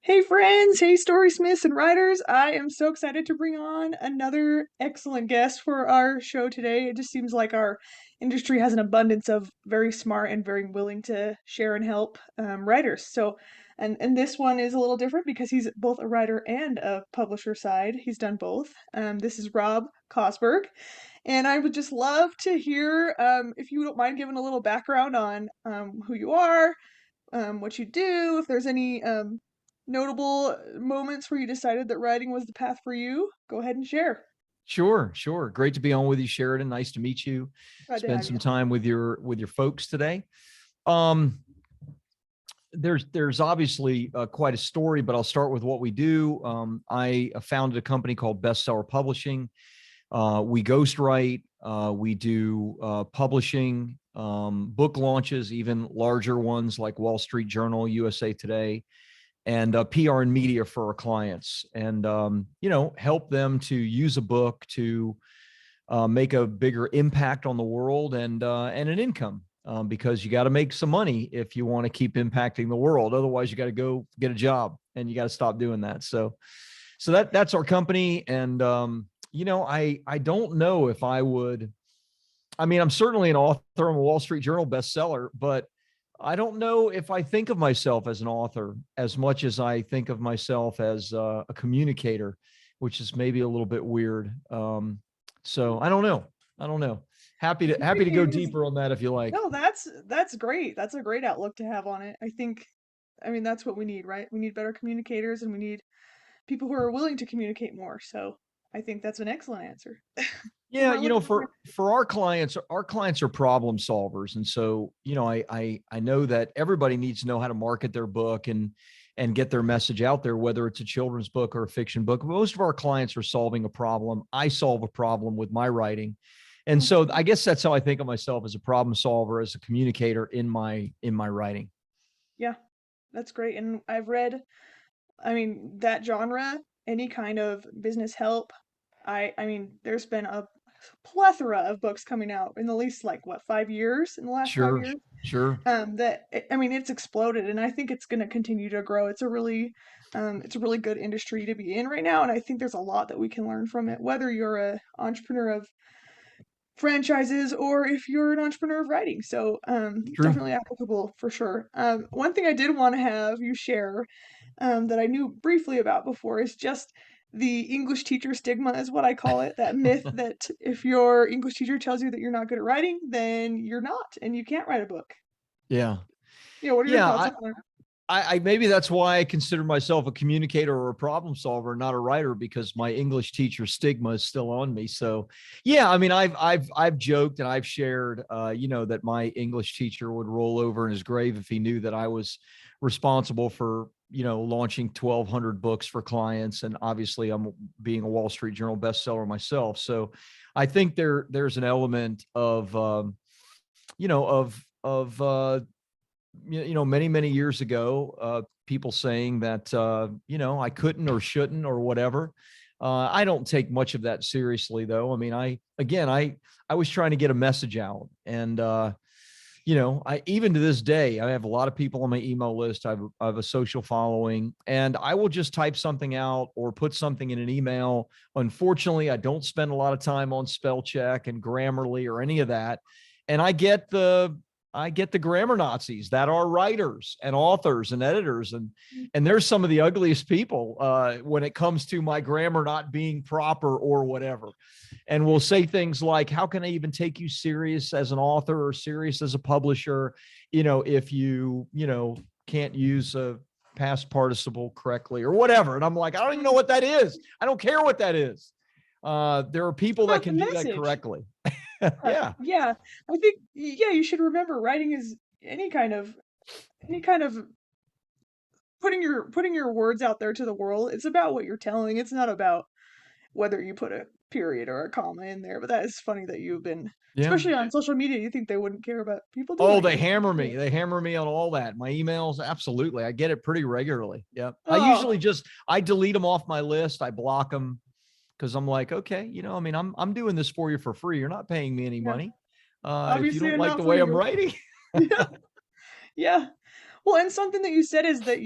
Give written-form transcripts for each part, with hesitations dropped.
Hey friends, hey story smiths and writers. I am so excited to bring on another excellent guest for our show today. It just seems like our industry has an abundance of very smart and very willing to share and help writers. And this one is a little different because he's both a writer and a publisher side. He's done both. This is Rob Kosberg. And I would just love to hear if you don't mind giving a little background on who you are, what you do, if there's any notable moments where you decided that writing was the path for you, go ahead and share. Sure, sure. Great to be on with you, Sheridan. Nice to meet you. Glad to Spend have some you. time with your folks today. Um, there's obviously quite a story, but I'll start with what we do. I founded a company called Bestseller Publishing. We ghostwrite. We do publishing, book launches, even larger ones like Wall Street Journal, USA Today, and PR and media for our clients, and help them to use a book to make a bigger impact on the world and an income, because you got to make some money if you want to keep impacting the world. Otherwise, you got to go get a job, and you got to stop doing that. So that's our company, and I don't know if I would. I mean, I'm certainly an author. I'm a Wall Street Journal bestseller, but I don't know if I think of myself as an author as much as I think of myself as a communicator, which is maybe a little bit weird. So I don't know. I don't know. Happy to go It is. deeper on that if you like. No, that's great. That's a great outlook to have on it. I mean, that's what we need, right? We need better communicators and we need people who are willing to communicate more. So I think that's an excellent answer. Am Yeah, I looking for? for our clients are problem solvers, and so I know that everybody needs to know how to market their book and get their message out there, whether it's a children's book or a fiction book. Most of our clients are solving a problem. I solve a problem with my writing, and Mm, so I guess that's how I think of myself, as a problem solver, as a communicator in my writing. yeah, that's great. And I've read, I mean, that genre, any kind of business help. I mean, there's been a plethora of books coming out in the least like what 5 years in the last five Sure, years. sure. I mean, it's exploded, and I think it's going to continue to grow. It's a really good industry to be in right now, and I think there's a lot that we can learn from it. Whether you're a entrepreneur of franchises or if you're an entrepreneur of writing. So True. definitely applicable for sure. One thing I did want to have you share that I knew briefly about before is just the English teacher stigma, is what I call it. That myth that if your English teacher tells you that you're not good at writing, then you're not, and you can't write a book. Yeah. Yeah, what are your Yeah. thoughts I, on that? I maybe that's why I consider myself a communicator or a problem solver, not a writer, because my English teacher stigma is still on me. So, yeah, I mean, I've joked and I've shared, that my English teacher would roll over in his grave if he knew that I was responsible for, launching 1,200 books for clients, and obviously I'm being a Wall Street Journal bestseller myself. So, I think there's an element of, many years ago, people saying that I couldn't or shouldn't or whatever. I don't take much of that seriously, though. I mean, I was trying to get a message out, and I, even to this day, I have a lot of people on my email list. I have a social following, and I will just type something out or put something in an email. Unfortunately, I don't spend a lot of time on spell check and Grammarly or any of that, and I get the grammar Nazis that are writers and authors and editors, and there's some of the ugliest people when it comes to my grammar not being proper or whatever, and will say things like, "How can I even take you serious as an author or serious as a publisher, if you can't use a past participle correctly or whatever?" And I'm like, I don't even know what that is. I don't care what that is. There are It's people that about the can do that message. correctly. Yeah, Yeah, yeah. I think yeah, you should remember writing is any kind of putting your words out there to the world. It's about what you're telling. It's not about whether you put a period or a comma in there. But that is funny that you've been, yeah. especially on social media, you think they wouldn't care about people Oh, doing they it. hammer me. They hammer me on all that. My emails, absolutely. I get it pretty regularly. Yeah. I Oh, usually I delete them off my list. I block them because I'm like, okay, I mean, I'm doing this for you for free. You're not paying me any yeah. money. If you Obviously, don't and like not the for way I'm you. writing. Yeah, yeah. Well, and something that you said is that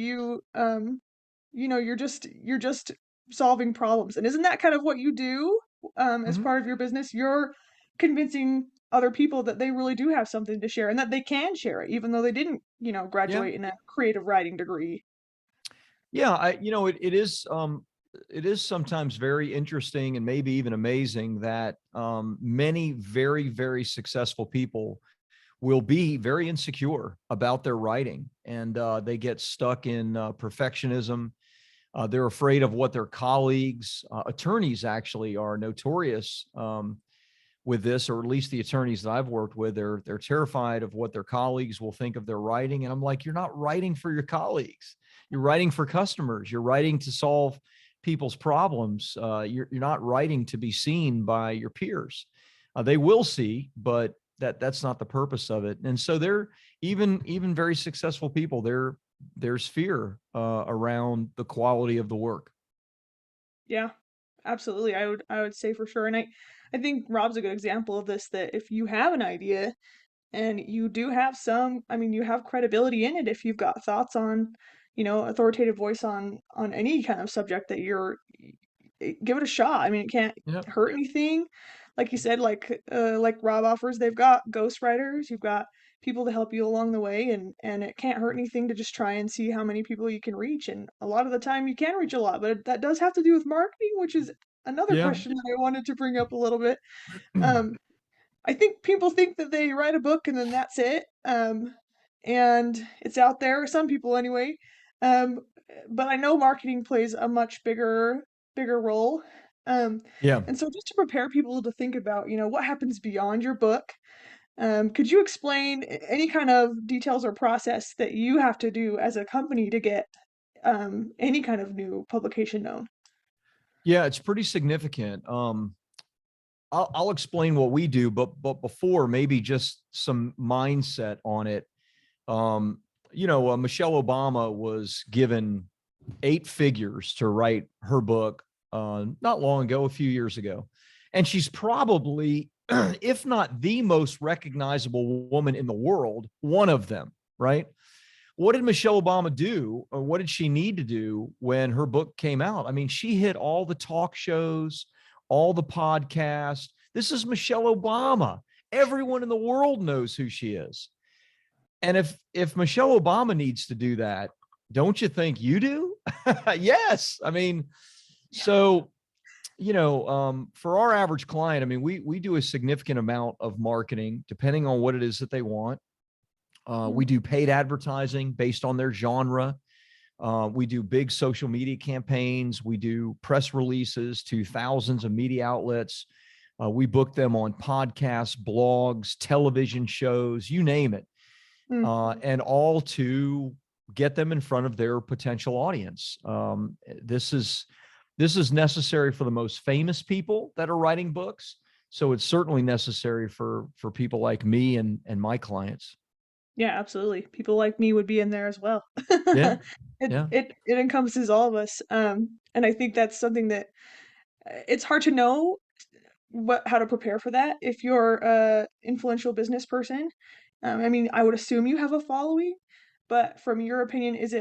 you're just solving problems. And isn't that kind of what you do as Mhm. part of your business? You're convincing other people that they really do have something to share and that they can share it, even though they didn't, Yeah. graduate in a creative writing degree. Yeah, it is sometimes very interesting and maybe even amazing that many very, very successful people will be very insecure about their writing, and they get stuck in perfectionism. They're afraid of what their colleagues, attorneys actually are notorious with this, or at least the attorneys that I've worked with, they're terrified of what their colleagues will think of their writing. And I'm like, you're not writing for your colleagues. You're writing for customers. You're writing to solve people's problems. You're not writing to be seen by your peers. They will see, but that's not the purpose of it. And so they're even very successful people. There's fear around the quality of the work. Yeah, absolutely. I would say for sure. And I think Rob's a good example of this, that if you have an idea and you do have I mean, you have credibility in it if you've got thoughts on, authoritative voice on any kind of subject that give it a shot. I mean, it can't Yep. hurt anything. Like you said, like Rob offers, they've got ghostwriters, you've got people to help you along the way, and it can't hurt anything to just try and see how many people you can reach. And a lot of the time you can reach a lot, but that does have to do with marketing, which is another Yeah. question that I wanted to bring up a little bit. Um, I think people think that they write a book and then that's it. And it's out there, some people anyway. Um, but I know marketing plays a much bigger role. Um, Yeah. and so just to prepare people to think about, what happens beyond your book, could you explain any kind of details or process that you have to do as a company to get any kind of new publication known? Yeah, it's pretty significant. I'll explain what we do, but before, maybe just some mindset on it. Um, Michelle Obama was given 8 figures to write her book not long ago, a few years ago, and she's probably, if not the most recognizable woman in the world, one of them, right? What did Michelle Obama do, or what did she need to do when her book came out? I mean, she hit all the talk shows, all the podcasts. This is Michelle Obama. Everyone in the world knows who she is. And if Michelle Obama needs to do that, don't you think you do? Yes. I mean, Yeah. so for our average client, I mean, we do a significant amount of marketing depending on what it is that they want. We Mm, do paid advertising based on their genre. We do big social media campaigns. We do press releases to thousands of media outlets. We book them on podcasts, blogs, television shows, you name it, mm, and all to get them in front of their potential audience. This is necessary for the most famous people that are writing books. So it's certainly necessary for people like me and my clients. yeah, absolutely. People like me would be in there as well. Yeah. It Yeah. it it encompasses all of us. And I think that's something that it's hard to know how to prepare for that if you're a influential business person. I mean, I would assume you have a following, but from your opinion, is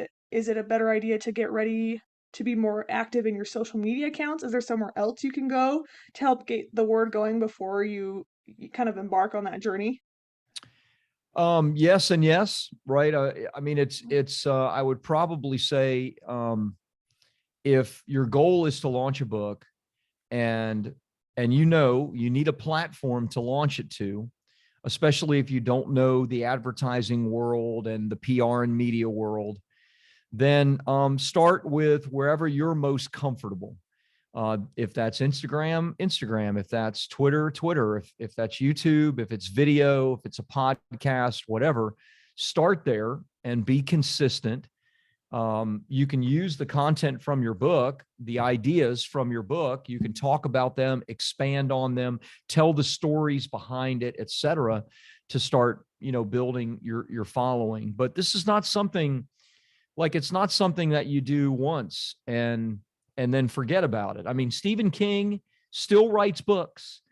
it a better idea to get ready to be more active in your social media accounts? Is there somewhere else you can go to help get the word going before you kind of embark on that journey? Yes and yes, right. I mean, I would probably say, if your goal is to launch a book, and you need a platform to launch it to, especially if you don't know the advertising world and the PR and media world, then start with wherever you're most comfortable. If that's Instagram, Instagram. If that's Twitter, Twitter. If that's YouTube, if it's video, if it's a podcast, whatever, start there and be consistent. You can use the content from your book, the ideas from your book. You can talk about them, expand on them, tell the stories behind it, etc., to start, building your following. But this is not something it's not something that you do once and then forget about it. I mean, Stephen King still writes books.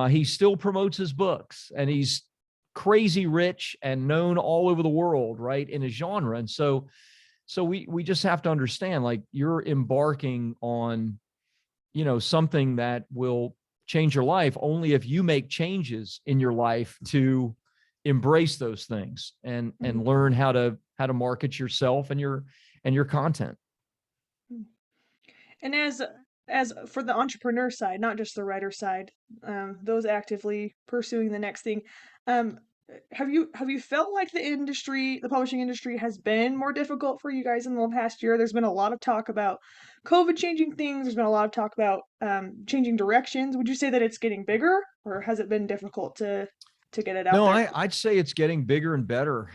He still promotes his books, and he's crazy rich and known all over the world, right, in his genre. And so So we just have to understand, like, you're embarking on, something that will change your life only if you make changes in your life to embrace those things and learn how to market yourself and your content. And as for the entrepreneur side, not just the writer side, those actively pursuing the next thing, um, have you felt like the publishing industry, has been more difficult for you guys in the past year? There's been a lot of talk about COVID changing things. There's been a lot of talk about changing directions. Would you say that it's getting bigger, or has it been difficult to get it out No, there? I'd say it's getting bigger and better.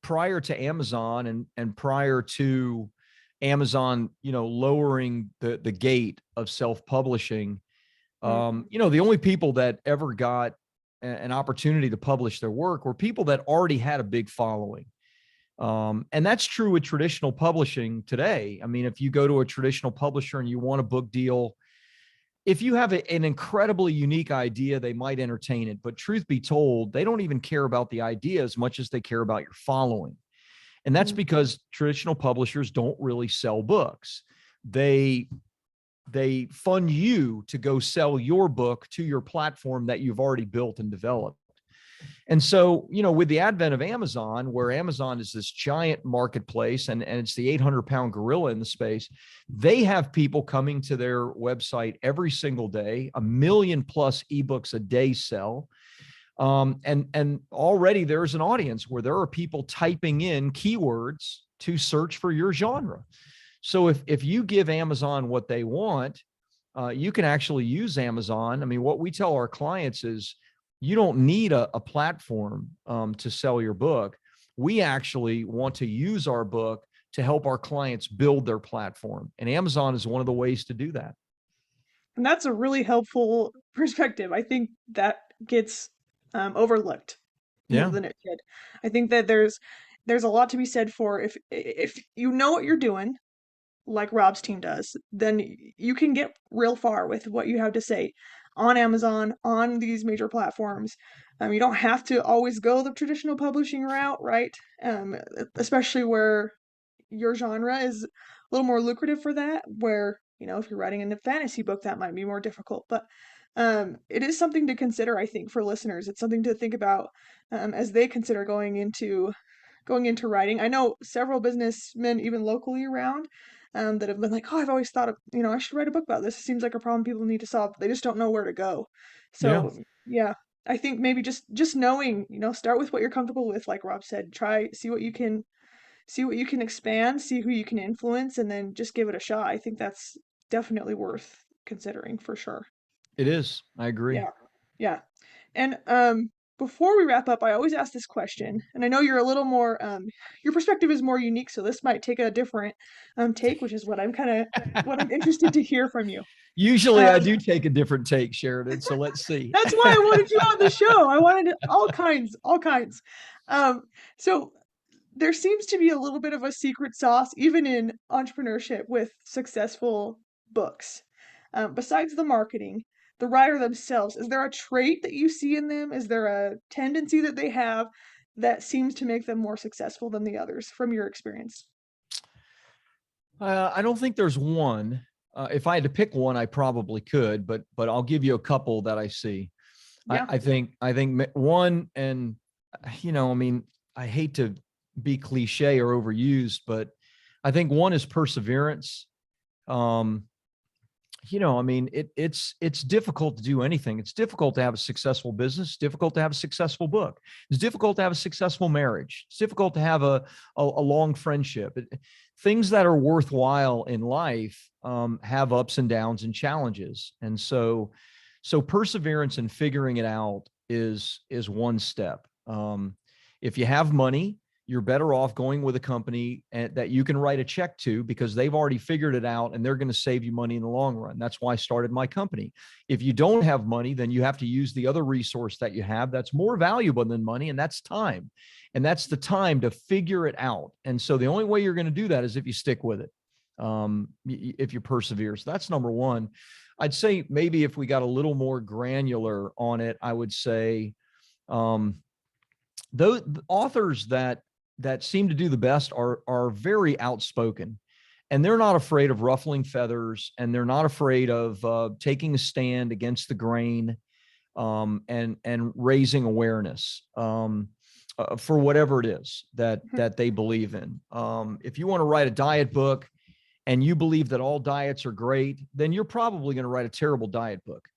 Prior to Amazon and prior to Amazon, lowering the gate of self-publishing, Mm, the only people that ever got an opportunity to publish their work were people that already had a big following. And that's true with traditional publishing today. I mean, if you go to a traditional publisher and you want a book deal, if you have an incredibly unique idea, they might entertain it. But truth be told, they don't even care about the idea as much as they care about your following. And that's mm. because traditional publishers don't really sell books. They fund you to go sell your book to your platform that you've already built and developed. And so, with the advent of Amazon, where Amazon is this giant marketplace and it's the 800-pound gorilla in the space, they have people coming to their website every single day, 1 million plus ebooks a day sell. And already there's an audience where there are people typing in keywords to search for your genre. So if you give Amazon what they want, you can actually use Amazon. I mean, what we tell our clients is, you don't need a platform to sell your book. We actually want to use our book to help our clients build their platform. And Amazon is one of the ways to do that. And that's a really helpful perspective. I think that gets overlooked more Yeah. than it should. I think that there's a lot to be said for, if you know what you're doing, like Rob's team does, then you can get real far with what you have to say on Amazon, on these major platforms. You don't have to always go the traditional publishing route, right? Especially where your genre is a little more lucrative for that, where, if you're writing a fantasy book, that might be more difficult. But it is something to consider, I think, for listeners. It's something to think about as they consider going into writing. I know several businessmen, even locally around, that have been like, "Oh, I've always thought of, I should write a book about this. It seems like a problem people need to solve. They just don't know where to go." Yeah. So yeah, I think maybe just knowing, start with what you're comfortable with, like Rob said. Try see what you can expand, see who you can influence, and then just give it a shot. I think that's definitely worth considering for sure. It is. I agree. Yeah. Yeah. And before we wrap up, I always ask this question, and I know you're a little more your perspective is more unique, so this might take a different take, which is what I'm interested to hear from you. Usually I Um, do take a different take, Sheridan. So let's see. that's why I wanted you on the show. I wanted all kinds, all kinds. Um, so there seems to be a little bit of a secret sauce, even in entrepreneurship, with successful books. Besides the marketing, the writer themselves, is there a trait that you see in them? Is there a tendency that they have that seems to make them more successful than the others from your experience? I don't think there's one. If I had to pick one, I probably could, but I'll give you a couple that I see. I, Yeah. I think I think one, and I mean, I hate to be cliche or overused, but I think one is perseverance. Um, I mean, it's difficult to do anything. It's difficult to have a successful business, difficult to have a successful book. It's difficult to have a successful marriage. It's difficult to have a long friendship. Things that are worthwhile in life have ups and downs and challenges. And so perseverance and figuring it out is one step. If you have money, you're better off going with a company that you can write a check to, because they've already figured it out and they're going to save you money in the long run. That's why I started my company. If you don't have money, then you have to use the other resource that you have that's more valuable than money, and that's time. And that's the time to figure it out. And so the only way you're going to do that is if you stick with it, if you persevere. So that's number one. I'd say maybe if we got a little more granular on it, I would say those authors that that seem to do the best are very outspoken, and they're not afraid of ruffling feathers, and they're not afraid of taking a stand against the grain, and raising awareness, for whatever it is that they believe in. If you want to write a diet book and you believe that all diets are great, then you're probably going to write a terrible diet book.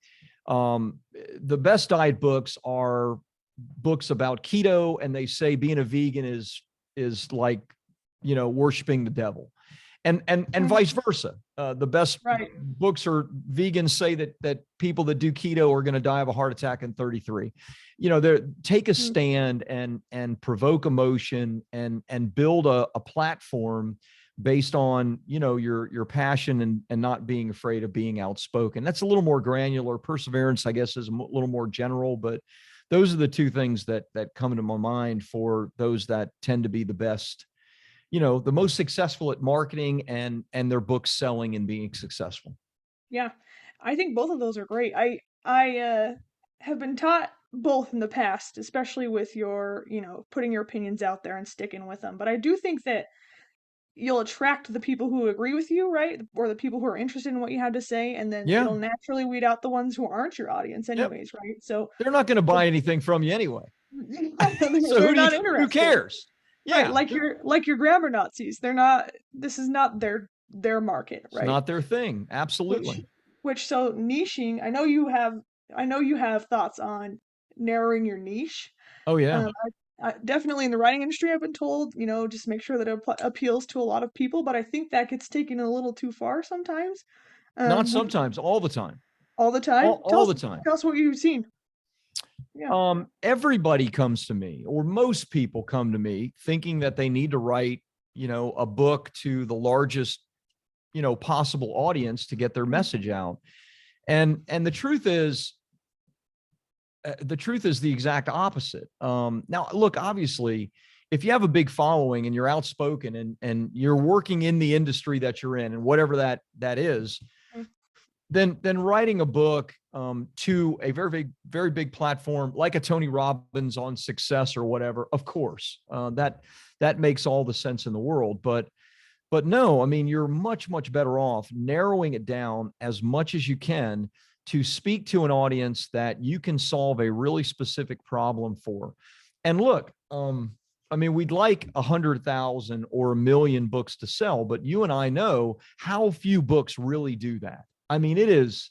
The best diet books are books about keto, and they say being a vegan is like, worshiping the devil, and vice versa. The best Right. books are vegans say that people that do keto are going to die of a heart attack in 33. They take a stand and provoke emotion and build a platform based on your passion and not being afraid of being outspoken. That's a little more granular. Perseverance, I guess, is a little more general, but those are the two things that come to my mind for those that tend to be the best, the most successful at marketing and their books selling and being successful. Yeah. I think both of those are great. I have been taught both in the past, especially with your, putting your opinions out there and sticking with them. But I do think that you'll attract the people who agree with you, right? Or the people who are interested in what you have to say, and then Yeah. it'll naturally weed out the ones who aren't your audience Yep. anyways, right? So They're not going to buy anything from you anyway. So they're not who interested. cares? Right, Yeah. like your grammar Nazis. They're not, this is not their market, It's right? not their thing. Which Absolutely. which so niching, I know you have thoughts on narrowing your niche. Oh yeah. I definitely in the writing industry I've been told, just make sure that it appeals to a lot of people, but I think that gets taken a little too far sometimes. Not Would sometimes, all the time. all the time. Tell All us the time. tell us what you've seen. Yeah. Everybody comes to me, or most people come to me thinking that they need to write, a book to the largest, possible audience to get their Mhm. message out. And the truth is the exact opposite. Now, look, obviously, if you have a big following and you're outspoken and you're working in the industry that you're in, and whatever that is, Mm. then writing a book, to a very big, very big platform like a Tony Robbins on Success or whatever, of course, that makes all the sense in the world. But no, I mean, you're much, much better off narrowing it down as much as you can to speak to an audience that you can solve a really specific problem for. And look, I mean, we'd like 100,000 or 1 million books to sell, but you and I know how few books really do that. I mean, there's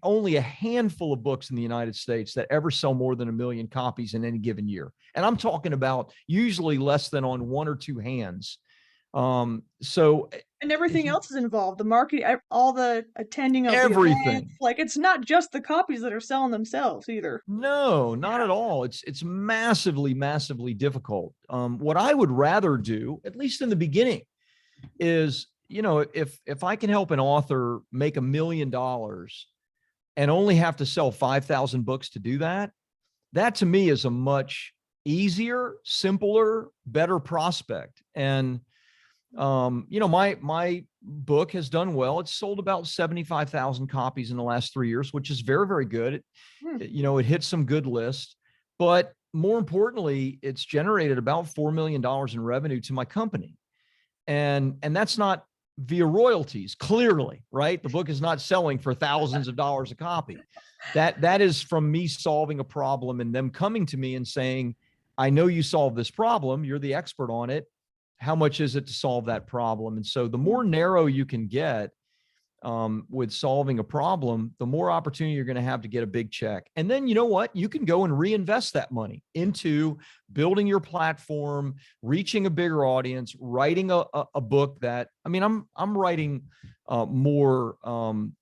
only a handful of books in the United States that ever sell more than 1 million copies in any given year. And I'm talking about usually less than on one or two hands. So And if everything you, else is involved. The market, all the attending of the everything, events. Like it's not just the copies that are selling themselves either. no, not Yeah. at all. It's massively, massively difficult. What I would rather do, at least in the beginning, is, if I can help an author make $1 million and only have to sell 5,000 books to do that, that to me is a much easier, simpler, better prospect. And my book has done well. It's sold about 75,000 copies in the last 3 years, which is very, very good. Hmm. It hit some good lists, but more importantly, it's generated about $4 million in revenue to my company. And that's not via royalties, clearly, right? The book is not selling for thousands of dollars a copy. That is from me solving a problem and them coming to me and saying, I know you solved this problem. You're the expert on it. How much is it to solve that problem? And so the Hmm. more narrow you can get, with solving a problem, the more opportunity you're going to have to get a big check. And then, you know what? You can go and reinvest that money into building your platform, reaching a bigger audience, writing a book that, I mean, I'm writing more,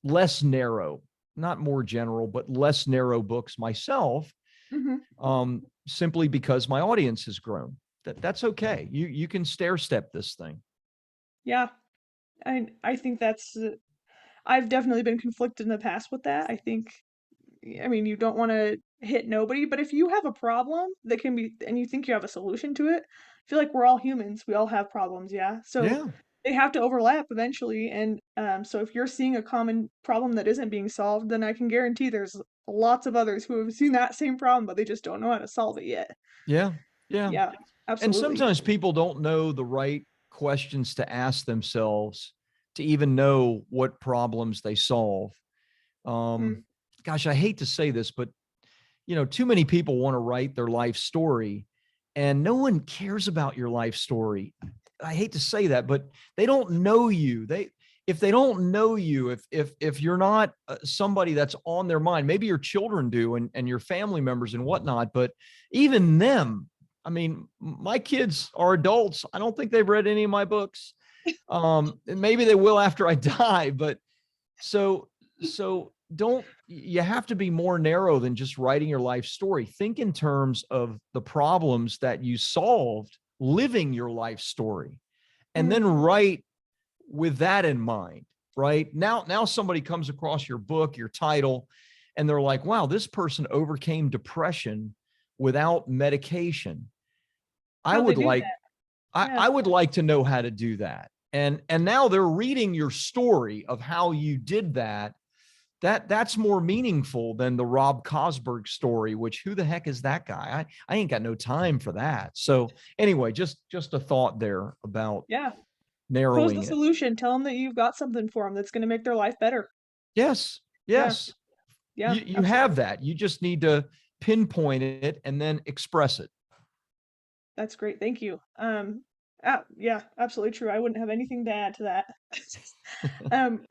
less narrow, not more general, but less narrow books myself, Hmm. simply because my audience has grown. That's okay. You can stair step this thing. Yeah. I think that's I've definitely been conflicted in the past with that. I mean, you don't want to hit nobody, but if you have a problem that can be, and you think you have a solution to it, I feel like we're all humans. We all have problems, yeah. So Yeah. they have to overlap eventually. And so if you're seeing a common problem that isn't being solved, then I can guarantee there's lots of others who have seen that same problem, but they just don't know how to solve it yet. Yeah. Yeah. Yeah. And Absolutely. sometimes people don't know the right questions to ask themselves to even know what problems they solve. Mm, Um, Gosh, I hate to say this, but too many people want to write their life story and no one cares about your life story. I hate to say that, but they don't know you. If they don't know you, if you're not somebody that's on their mind, maybe your children do and your family members and whatnot, but even them, I mean, my kids are adults. I don't think they've read any of my books. And maybe they will after I die, but so don't you have to be more narrow than just writing your life story. Think in terms of the problems that you solved living your life story, and then mm, write with that in mind. Right now somebody comes across your book, your title, and they're like, wow, this person overcame depression without medication. I how'd they would do like that? I, Yeah. I would like to know how to do that. And now they're reading your story of how you did that. That's more meaningful than the Rob Kosberg story, which who the heck is that guy? I ain't got no time for that. So anyway, just a thought there about Yeah. Pose the narrowing it. solution. Tell them that you've got something for them that's going to make their life better. Yes, Yeah. yes. Yeah. You have Absolutely. that. You just need to pinpoint it and then express it. That's great. Thank you. Yeah, absolutely true. I wouldn't have anything to add to that.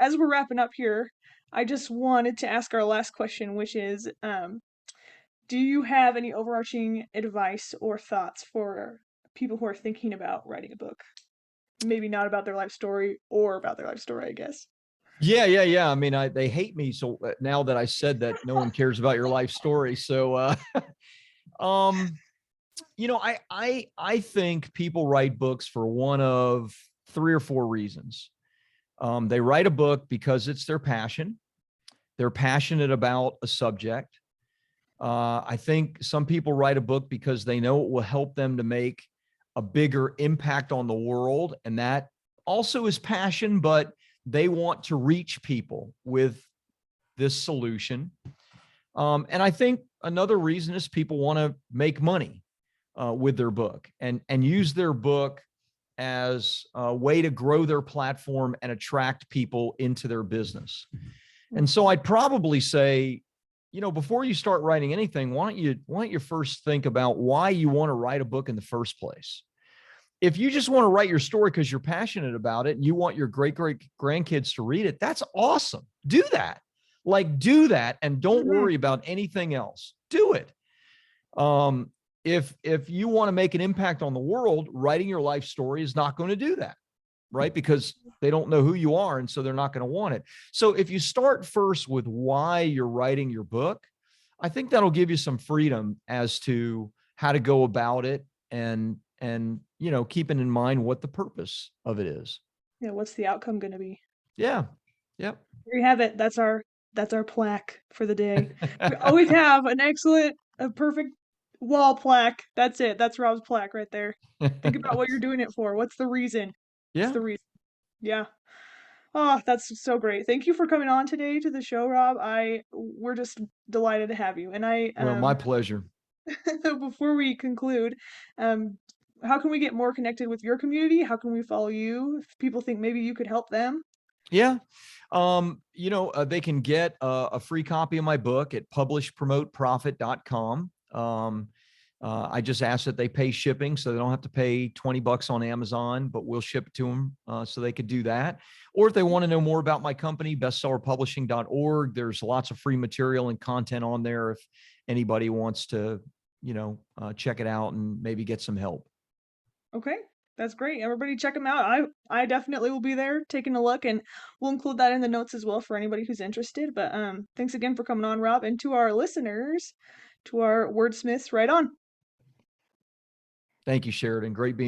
As we're wrapping up here, I just wanted to ask our last question, which is, do you have any overarching advice or thoughts for people who are thinking about writing a book? Maybe not about their life story or about their life story, I guess. Yeah. I mean, they hate me. So now that I said that no one cares about your life story. So, um, I think people write books for one of three or four reasons. They write a book because it's their passion. They're passionate about a subject. I think some people write a book because they know it will help them to make a bigger impact on the world. And that also is passion, but they want to reach people with this solution. And I think another reason is people want to make money with their book and use their book as a way to grow their platform and attract people into their business. And so I'd probably say, before you start writing anything, why don't you first think about why you want to write a book in the first place? If you just want to write your story because you're passionate about it and you want your great grandkids to read it, that's awesome. Do that. Like do that and don't Mhm. worry about anything else. Do it. Um, if you want to make an impact on the world, writing your life story is not going to do that, right? Because they don't know who you are, and so they're not going to want it. So if you start first with why you're writing your book, I think that'll give you some freedom as to how to go about it and keeping in mind what the purpose of it is. Yeah, what's the outcome going to be? Yeah. Yep. There you have it. That's our plaque for the day. We always have an excellent, a perfect wall plaque. That's it. That's Rob's plaque right there. Think about what you're doing it for. What's the reason? What's Yeah. the reason? Yeah. Oh, that's so great. Thank you for coming on today to the show, Rob. We're just delighted to have you. And Well, my pleasure. before we conclude, um how can we get more connected with your community? How can we follow you if people think maybe you could help them? Yeah. They can get a free copy of my book at publishpromoteprofit.com. I just ask that they pay shipping so they don't have to pay $20 on Amazon, but we'll ship it to them so they could do that. Or if they want to know more about my company, bestsellerpublishing.org, there's lots of free material and content on there if anybody wants to, check it out and maybe get some help. Okay, that's great. Everybody check them out. I definitely will be there taking a look, and we'll include that in the notes as well for anybody who's interested. But thanks again for coming on, Rob, and to our listeners, to our wordsmiths, right on. Thank you, Sheridan. Great being